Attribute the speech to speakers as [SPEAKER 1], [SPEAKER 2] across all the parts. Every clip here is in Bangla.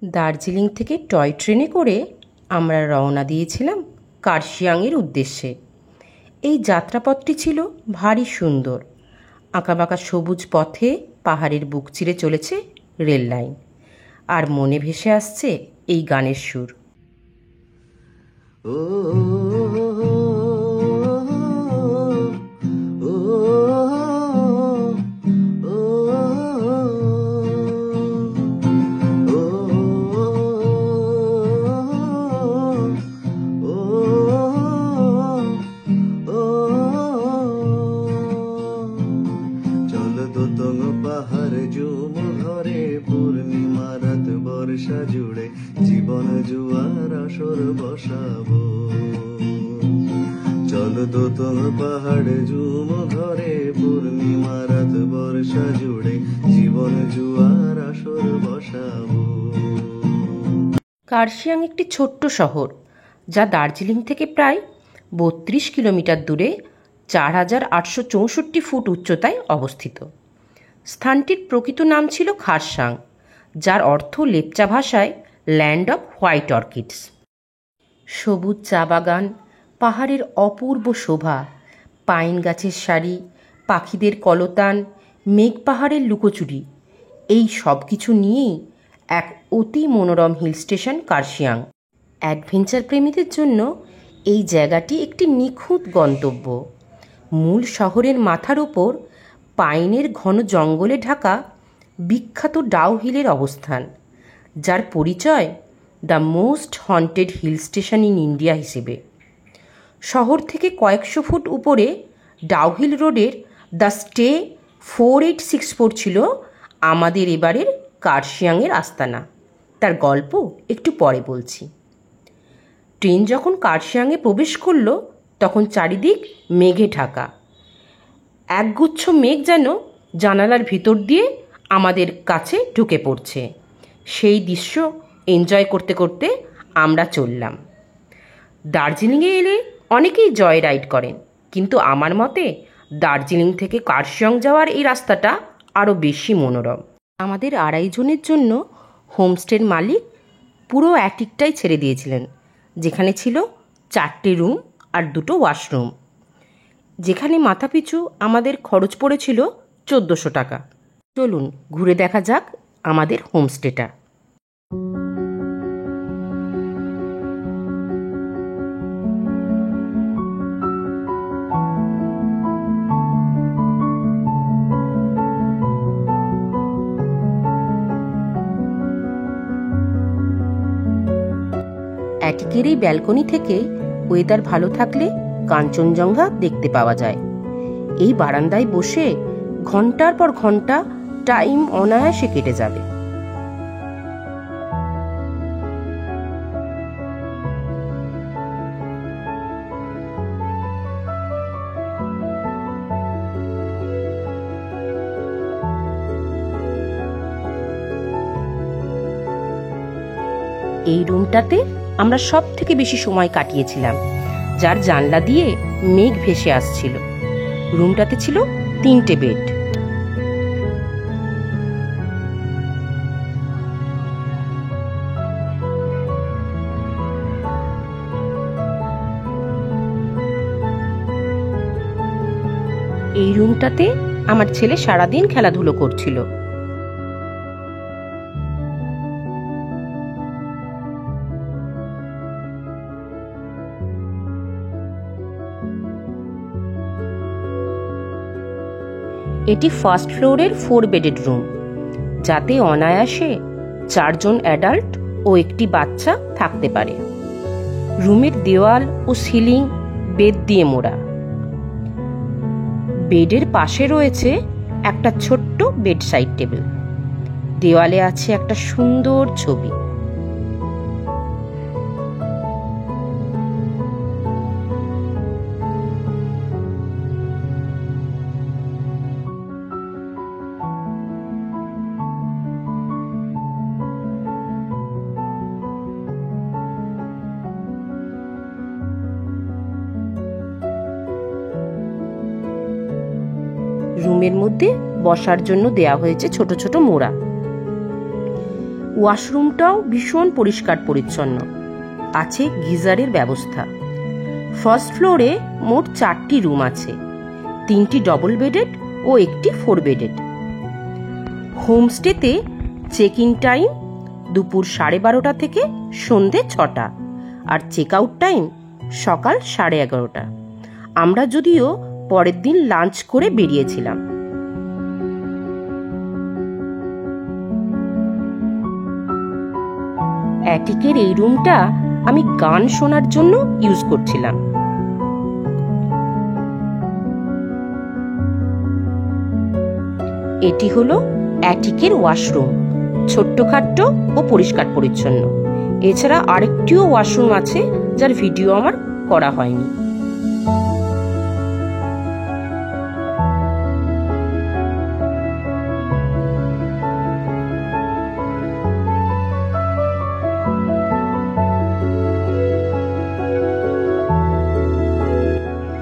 [SPEAKER 1] দার্জিলিং থেকে টয় ট্রেনে করে আমরা রওনা দিয়েছিলাম কার্শিয়াংয়ের উদ্দেশ্যে। এই যাত্রাপথটি ছিল ভারী সুন্দর। আঁকাবাঁকা সবুজ পথে পাহাড়ের বুক চিরে চলেছে রেল লাইন, আর মনে ভেসে আসছে এই গানের সুর।
[SPEAKER 2] জুড়ে জীবন জুয়ার আসর বসাবো, চলো দোতং পাহাড় ঝুম ঘরে পূর্ণিমা রাত বর্ষা জুড়ে জীবন জুয়ার আসর বসাবো।
[SPEAKER 1] কার্শিয়াং একটি ছোট্ট শহর, যা দার্জিলিং থেকে প্রায় ৩২ কিলোমিটার দূরে ৪,৮৬৪ ফুট উচ্চতায় অবস্থিত। স্থানটির প্রকৃত নাম ছিল খারসাং, যার অর্থ লেপচা ভাষায় ল্যান্ড অফ হোয়াইট অর্কিডস। সবুজ চা বাগান, পাহাড়ের অপূর্ব শোভা, পাইন গাছের সারি, পাখিদের কলতান, মেঘ পাহাড়ের লুকোচুরি, এই সব কিছু নিয়েই এক অতি মনোরম হিল স্টেশন কার্শিয়াং। অ্যাডভেঞ্চার প্রেমীদের জন্য এই জায়গাটি একটি নিখুঁত গন্তব্য। মূল শহরের মাথার ওপর পাইনের ঘন জঙ্গলে ঢাকা বিখ্যাত ডাউহিলের অবস্থান, যার পরিচয় the most haunted hill station in India হিসেবে। শহর থেকে কয়েকশো ফুট উপরে ডাউহিল রোডের দ্য স্টে 4864 ছিল আমাদের এবারের কার্শিয়াংয়ের আস্তানা। তার গল্প একটু পরে বলছি। ট্রেন যখন কার্শিয়াংয়ে প্রবেশ করল, তখন চারিদিক মেঘে ঢাকা। একগুচ্ছ মেঘ যেন জানালার ভিতর দিয়ে আমাদের কাছে ঢুকে পড়ছে। সেই দৃশ্য এনজয় করতে করতে আমরা চললাম। দার্জিলিংয়ে এলে অনেকেই জয় রাইড করেন, কিন্তু আমার মতে দার্জিলিং থেকে কার্শিয়াং যাওয়ার এই রাস্তাটা আরও বেশি মনোরম। আমাদের 2.5 জনের জন্য হোমস্টের মালিক পুরো অ্যাটিকটাই ছেড়ে দিয়েছিলেন, যেখানে ছিল 4টে রুম আর 2টো ওয়াশরুম, যেখানে মাথাপিছু আমাদের খরচ পড়েছিল 1400 টাকা। চলুন ঘুরে দেখা যাক আমাদের হোমস্টেটা। অ্যাটিকের এই ব্যালকনি থেকে ওয়েদার ভালো থাকলে কাঞ্চনজঙ্ঘা দেখতে পাওয়া যায়। এই বারান্দায় বসে ঘন্টার পর ঘন্টা টাইম অনায়াসে কেটে যাবে। এই রুমটাতে আমরা সব থেকে বেশি সময় কাটিয়েছিলাম, যার জানলা দিয়ে মেঘ ভেসে আসছিল। রুমটাতে ছিল 3টে বেড। এই রুমটাতে আমার ছেলে সারাদিন খেলাধুলো করছিল। এটি ফার্স্ট ফ্লোরের 4 বেডেড রুম, যাতে অনায়াসে 4 জন অ্যাডাল্ট ও একটি বাচ্চা থাকতে পারে। রুমের দেওয়াল ও সিলিং বেত দিয়ে মোড়া। বেডের পাশে রয়েছে একটা ছোট্ট বেড সাইড টেবিল। দেওয়ালে আছে একটা সুন্দর ছবি। রুমের মধ্যে বসার জন্য দেয়া হয়েছে ছোট ছোট মোড়া। ওয়াশরুমটাও ভীষণ পরিষ্কার পরিচ্ছন্ন, আছে গিজারের ব্যবস্থা। ফার্স্ট ফ্লোরে মোট 4টি রুম আছে, 3টি ডবল বেডেড ও 1টি 4 বেডেড। হোমস্টেতে চেক ইন টাইম দুপুর 12:30 থেকে সন্ধে 6টা, আর চেক আউট টাইম সকাল 11:30। আমরা যদিও পরের দিন লাঞ্চ করে বেরিয়েছিলাম। অ্যাটিকের এই রুমটা আমি গান শোনার জন্য ইউজ করছিলাম। এটি হলো অ্যাটিকের ওয়াশরুম, ছোট্টখাট্ট ও পরিষ্কার পরিচ্ছন্ন। এছাড়া আরেকটিও ওয়াশরুম আছে যার ভিডিও আমার করা হয়নি।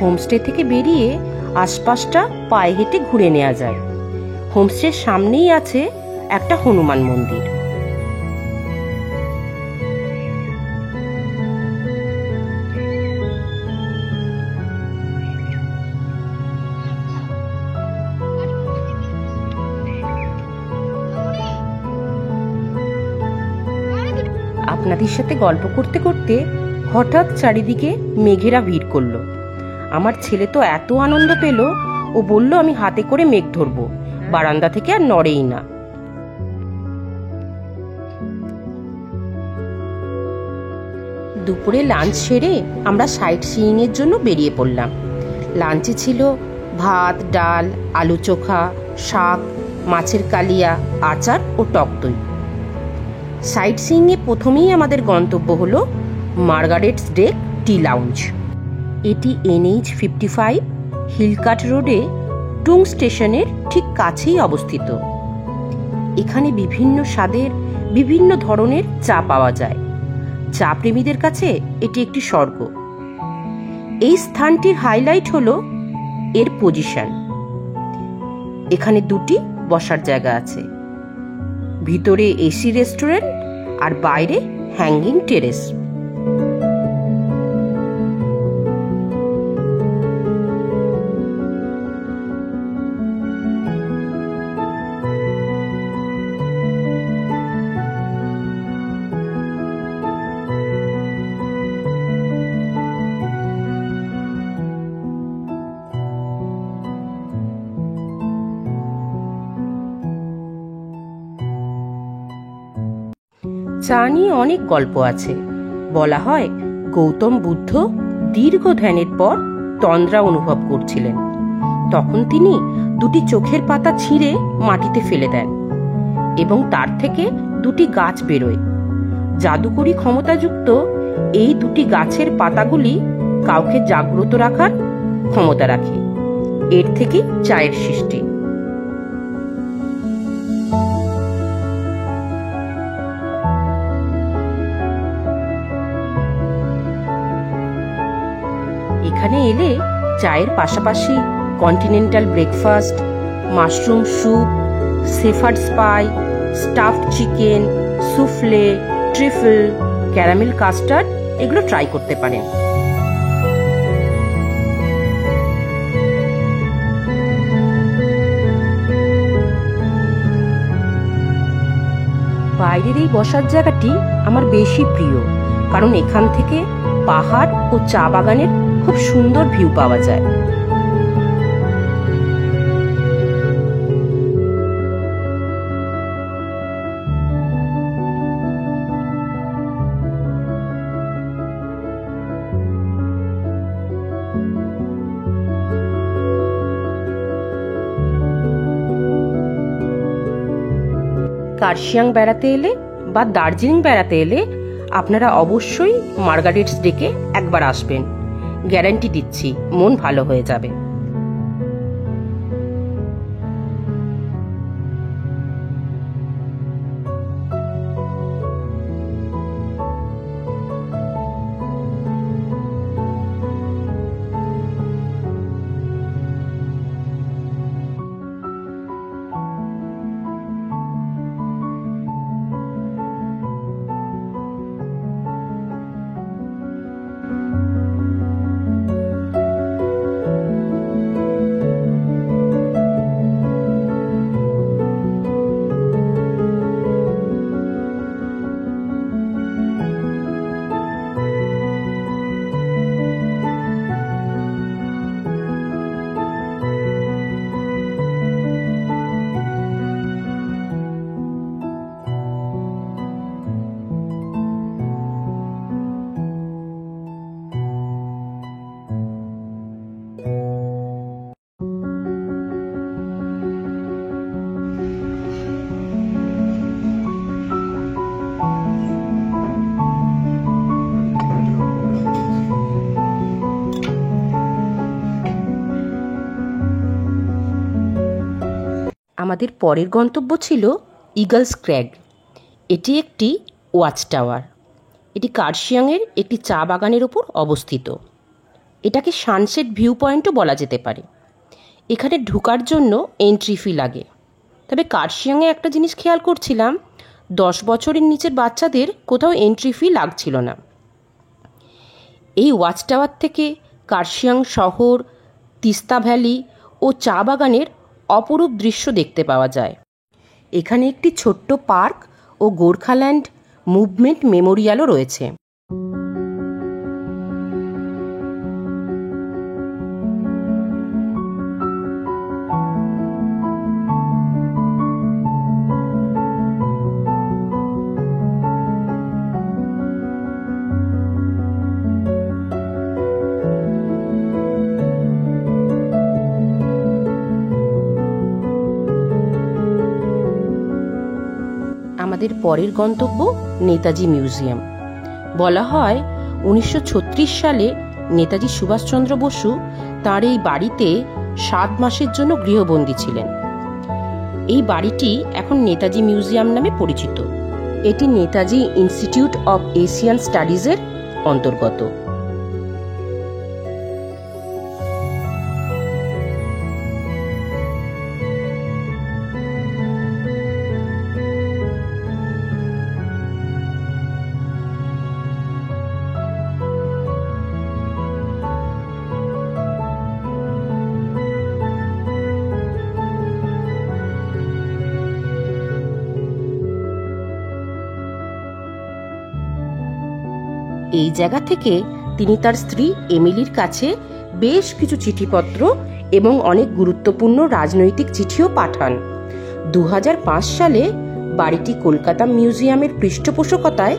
[SPEAKER 1] হোমস্টে থেকে বেরিয়ে আশপাশটা পায়ে হেঁটে ঘুরে নেওয়া যায়। হোমস্টের সামনেই আছে একটা হনুমান মন্দির। আপনাদের সাথে গল্প করতে করতে হঠাৎ চারিদিকে মেঘেরা ভিড় করলো। আমার ছেলে তো এত আনন্দ পেল, ও বলল আমি হাতে করে মেঘ ধরবো, বারান্দা থেকে আর নড়েই না। দুপুরে লাঞ্চ সেরে আমরা সাইট সিইং এর জন্য বেরিয়ে পড়লাম। লাঞ্চে ছিল ভাত, ডাল, আলু চোখা, শাক, মাছের কালিয়া, আচার ও টক দই। সাইট সিইং এ প্রথমেই আমাদের গন্তব্য হলো মার্গারেটস ডেক টি লাউঞ্জ। এটি NH-55 হিলকাট রোডে টুং স্টেশনের ঠিক কাছেই অবস্থিত। এখানে বিভিন্ন স্বাদের বিভিন্ন ধরনের চা পাওয়া যায়। চা প্রেমীদের কাছে এটি একটি স্বর্গ। এই স্থানটির হাইলাইট হলো এর পজিশন। এখানে 2টি বসার জায়গা আছে, ভিতরে এসি রেস্টুরেন্ট আর বাইরে হ্যাঙ্গিং টেরেস। চা নিয়ে অনেক গল্প আছে। বলা হয় গৌতম বুদ্ধ দীর্ঘ ধ্যানের পর তন্দ্রা অনুভব করছিলেন। তখন তিনি 2টি চোখের পাতা ছিঁড়ে মাটিতে ফেলে দেন এবং তার থেকে 2টি গাছ বেরোয়। জাদুকরী ক্ষমতাযুক্ত এই 2টি গাছের পাতাগুলি কাউকে জাগ্রত রাখার ক্ষমতা রাখে। এর থেকে চায়ের সৃষ্টি। এখানে এলে চায়ের পাশাপাশি continental breakfast, mushroom soup, shepherd's pie, stuffed chicken, souffle, trifle, caramel custard এগুলো ট্রাই করতে পারেন। বাইরের এই বসার জায়গাটি আমার বেশি প্রিয়, কারণ এখান থেকে পাহাড় ও চা বাগানের খুব সুন্দর ভিউ পাওয়া যায়। কার্শিয়াং বেড়াতে এলে বা দার্জিলিং বেড়াতে এলে আপনারা অবশ্যই মার্গারেটস ডেকে একবার আসবেন। গ্যারান্টি দিচ্ছি মন ভালো হয়ে যাবে। আমাদের পরের গন্তব্য ছিল ইগলস ক্র্যাগ। এটি একটি ওয়াচ টাওয়ার। এটি কার্শিয়াংয়ের একটি চা বাগানের ওপর অবস্থিত। এটাকে সানসেট ভিউ পয়েন্টও বলা যেতে পারে। এখানে ঢোকার জন্য এন্ট্রি ফি লাগে। তবে কার্শিয়াংয়ে একটা জিনিস খেয়াল করছিলাম, 10 বছরের নিচের বাচ্চাদের কোথাও এন্ট্রি ফি লাগছিল না। এই ওয়াচ টাওয়ার থেকে কার্শিয়াং শহর, তিস্তা ভ্যালি ও চা বাগানের অপরূপ দৃশ্য দেখতে পাওয়া যায়। এখানে একটি ছোট্ট পার্ক ও গোর্খাল্যান্ড মুভমেন্ট মেমোরিয়ালও রয়েছে। আমাদের পরের গন্তব্য নেতাজি মিউজিয়াম। বলা হয় 1936 সালে নেতাজি সুভাষচন্দ্র বসু তাঁর এই বাড়িতে 7 মাসের জন্য গৃহবন্দী ছিলেন। এই বাড়িটি এখন নেতাজি মিউজিয়াম নামে পরিচিত। এটি নেতাজি ইনস্টিটিউট অব এশিয়ান স্টাডিজের অন্তর্গত। এই জায়গা থেকে তিনি তার স্ত্রী এমিলির কাছে বেশ কিছু চিঠিপত্র এবং অনেক গুরুত্বপূর্ণ রাজনৈতিক চিঠিও পাঠান। 2005 সালে বাড়িটি কলকাতা মিউজিয়ামের পৃষ্ঠপোষকতায়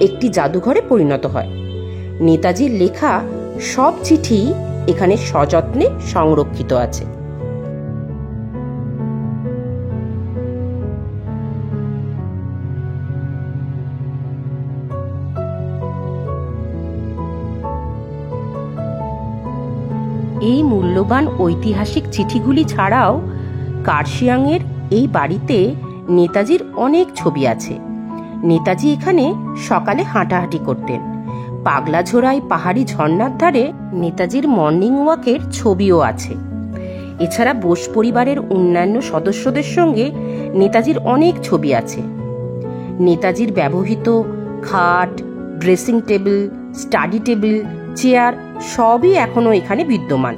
[SPEAKER 1] একটি জাদুঘরে পরিণত হয়। নেতাজির লেখা সব চিঠি এখানে সযত্নে সংরক্ষিত আছে। এই মূল্যবান ঐতিহাসিক চিঠিগুলি ছাড়াও কার্শিয়াংয়ের এই বাড়িতে নেতাজির অনেক ছবি আছে। নেতাজি এখানে সকালে হাঁটাহাঁটি করতেন। পাগলাঝোড়ায় পাহাড়ি ঝর্ণার ধারে নেতাজির মর্নিং ওয়াকের ছবিও আছে। এছাড়া বোস পরিবারের অন্যান্য সদস্যদের সঙ্গে নেতাজির অনেক ছবি আছে। নেতাজির ব্যবহৃত খাট, dressing table, study table, chair সবই এখনো এখানে বিদ্যমান।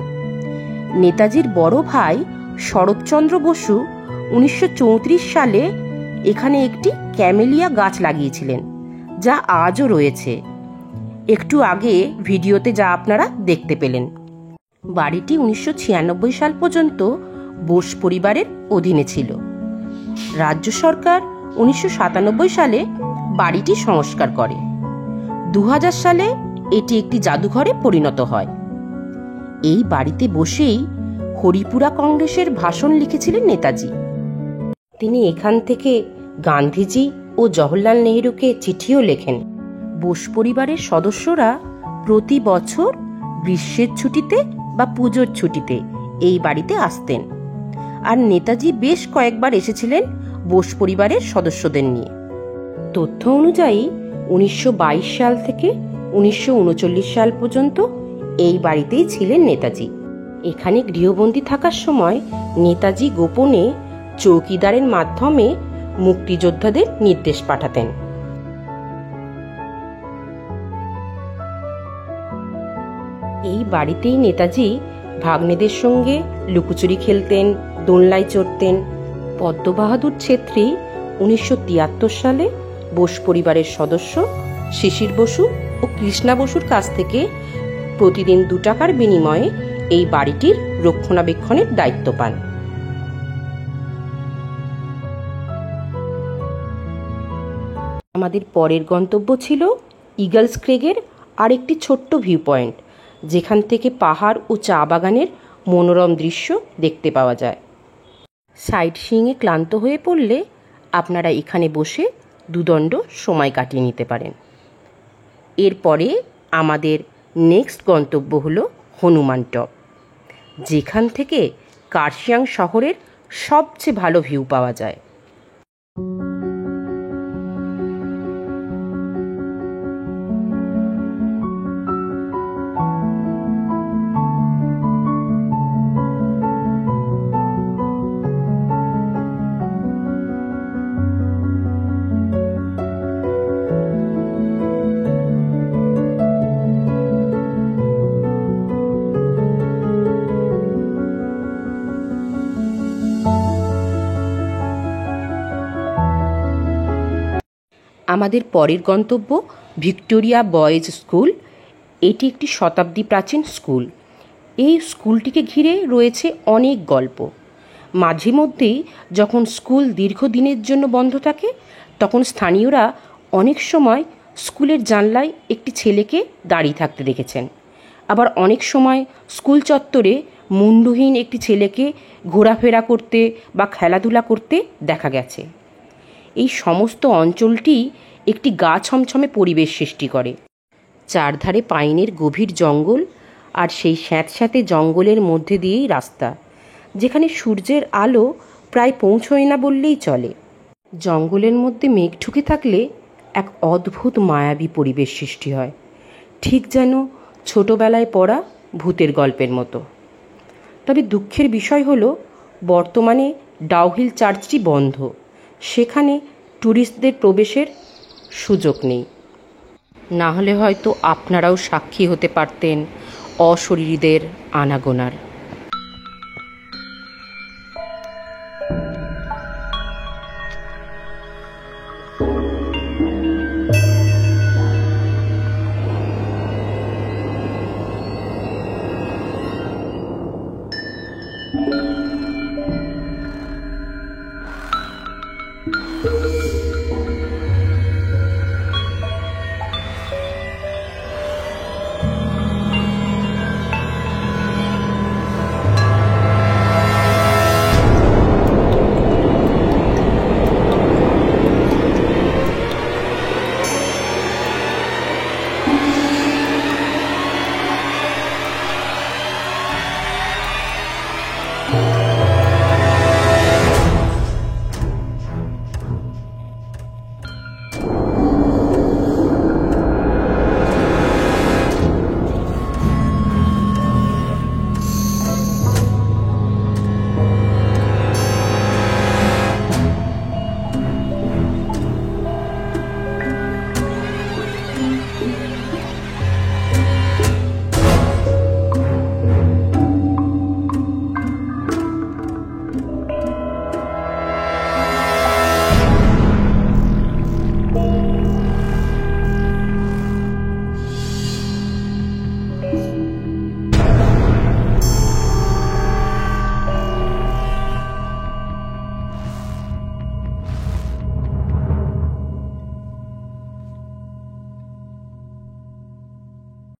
[SPEAKER 1] নেতাজির বড় ভাই শরৎচন্দ্র বসু 1934 সালে এখানে একটি ক্যামেলিয়া গাছ লাগিয়েছিলেন, যা আজও রয়েছে। একটু আগে ভিডিওতে যা আপনারা দেখতে পেলেন। বাড়িটি 1996 সাল পর্যন্ত বোস পরিবারের অধীনে ছিল। রাজ্য সরকার 1997 সালে বাড়িটি সংস্কার করে। 2000 সালে এটি একটি জাদুঘরে পরিণত হয়। এই বাড়িতে বসেই হরিপুরা কংগ্রেসের ভাষণ লিখেছিলেন নেতাজি। তিনি এখান থেকে গান্ধীজি ও জওহরলাল নেহরুকে চিঠিও লেখেন। বোস পরিবারের সদস্যরা প্রতি বছর গ্রীষ্মের ছুটিতে বা পুজোর ছুটিতে এই বাড়িতে আসতেন। আর নেতাজি বেশ কয়েকবার এসেছিলেন বোস পরিবারের সদস্যদের নিয়ে। তথ্য অনুযায়ী 1922 সাল থেকে 1939 সাল পর্যন্ত এই বাড়িতেই ছিলেন নেতাজি। এখানে গৃহবন্দী থাকার সময় নেতাজি গোপনে চৌকিদারের মাধ্যমে মুক্তিযোদ্ধাদের নির্দেশ পাঠাতেন। এই বাড়িতেই নেতাজি ভাগ্নেদের সঙ্গে লুকোচুরি খেলতেন, দোলনায় চড়তেন। পদ্মবাহাদুর ছেত্রী 1973 সালে বোস পরিবারের সদস্য শিশির বসু ও কৃষ্ণা বসুর কাছ থেকে প্রতিদিন 2 টাকার বিনিময়ে এই বাড়িটির রক্ষণাবেক্ষণের দায়িত্ব পান। আমাদের পরের গন্তব্য ছিল ইগলস ক্রেগের আরেকটি ছোট্ট ভিউ পয়েন্ট, যেখান থেকে পাহাড় ও চা বাগানের মনোরম দৃশ্য দেখতে পাওয়া যায়। সাইট সিইংয়ে ক্লান্ত হয়ে পড়লে আপনারা এখানে বসে দুদণ্ড সময় কাটিয়ে নিতে পারেন। এরপরে আমাদের নেক্সট গন্তব্য হলো হনুমান টপ, যেখান থেকে কার্শিয়াং শহরের সবচেয়ে ভালো ভিউ পাওয়া যায়। আমাদের পরের গন্তব্য ভিক্টোরিয়া বয়েজ স্কুল। এটি একটি শতাব্দী প্রাচীন স্কুল। এই স্কুলটিকে ঘিরে রয়েছে অনেক গল্প। মাঝে মধ্যেই যখন স্কুল দীর্ঘদিনের জন্য বন্ধ থাকে, তখন স্থানীয়রা অনেক সময় স্কুলের জানলায় একটি ছেলেকে দাঁড়িয়ে থাকতে দেখেছেন। আবার অনেক সময় স্কুল চত্বরে মুন্ডহীন একটি ছেলেকে ঘোরাফেরা করতে বা খেলাধুলা করতে দেখা গেছে। এই সমস্ত অঞ্চলটি একটি গা ছমছমে পরিবেশ সৃষ্টি করে। চারধারে পাইনের গভীর জঙ্গল, আর সেই স্যাঁতস্যাঁতে জঙ্গলের মধ্যে দিয়েই রাস্তা, যেখানে সূর্যের আলো প্রায় পৌঁছয় না বললেই চলে। জঙ্গলের মধ্যে মেঘ ঢুকে থাকলে এক অদ্ভুত মায়াবী পরিবেশ সৃষ্টি হয়, ঠিক যেন ছোটোবেলায় পড়া ভূতের গল্পের মতো। তবে দুঃখের বিষয় হলো, বর্তমানে ডাউহিল চার্চটি বন্ধ। সেখানে ট্যুরিস্টদের প্রবেশের সুযোগ নেই। না হলে হয়তো আপনারাও সাক্ষী হতে পারতেন অশরীরীদের আনাগোনার।